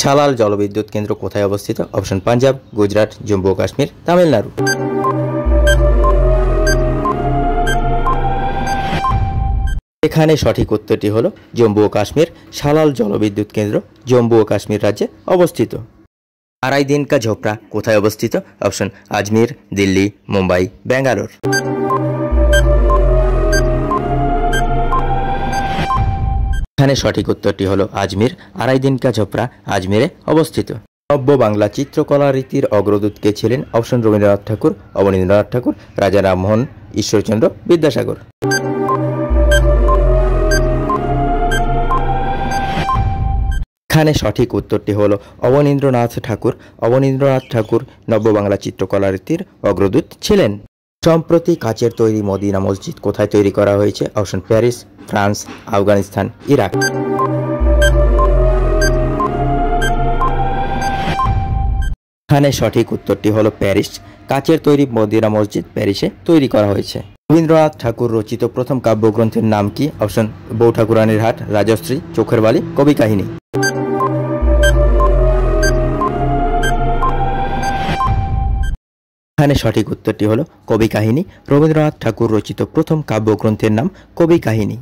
সালাল জলবিদ্যুৎ কেন্দ্র কোথায় অবস্থিত? অপশন পাঞ্জাব, গুজরাট, জম্মু ও কাশ্মীর, তামিলনাড়ু। এখানে সঠিক উত্তরটি হলো জম্মু ও কাশ্মীর। সালাল জলবিদ্যুৎ কেন্দ্র জম্মু ও কাশ্মীর রাজ্যে অবস্থিত। আড়াই দিন কা ঝোপড়া কোথায় অবস্থিত? অপশন আজমির, দিল্লি, মুম্বাই, ব্যাঙ্গালোর। এখানে সঠিক উত্তরটি হলো আজমির। আড়াই দিন কা ঝোপড়া আজমিরে অবস্থিত। নব্য বাংলা চিত্রকলা রীতির অগ্রদূত কে ছিলেন? অপশন রবীন্দ্রনাথ ঠাকুর, অবনীন্দ্রনাথ ঠাকুর, রাজা রামমোহন, ঈশ্বরচন্দ্র বিদ্যাসাগর। এখানে সঠিক উত্তরটি হলো অবনীন্দ্রনাথ ঠাকুর। অবনীন্দ্রনাথ ঠাকুর নব্য বাংলা চিত্রকলা রীতির অগ্রদূত ছিলেন। সম্প্রতি কাচের তৈরি মদিনা মসজিদ কোথায় তৈরি করা হয়েছে? Option Paris, France, Afghanistan, Iraq. এখানে সঠিক উত্তরটি হলো প্যারিস। কাচের তৈরি মদিনা মসজিদ প্যারিসে তৈরি করা হয়েছে। রবীন্দ্রনাথ ঠাকুর রচিত প্রথম কাব্যগ্রন্থের নাম কি? অপশন বউ ঠাকুরানীর হাট, রাজশ্রী, চোখের বালি, কবি কাহিনী। এখানে সঠিক উত্তরটি হলো কবি কাহিনী। রবীন্দ্রনাথ ঠাকুর রচিত প্রথম কাব্যগ্রন্থের নাম কবি কাহিনী।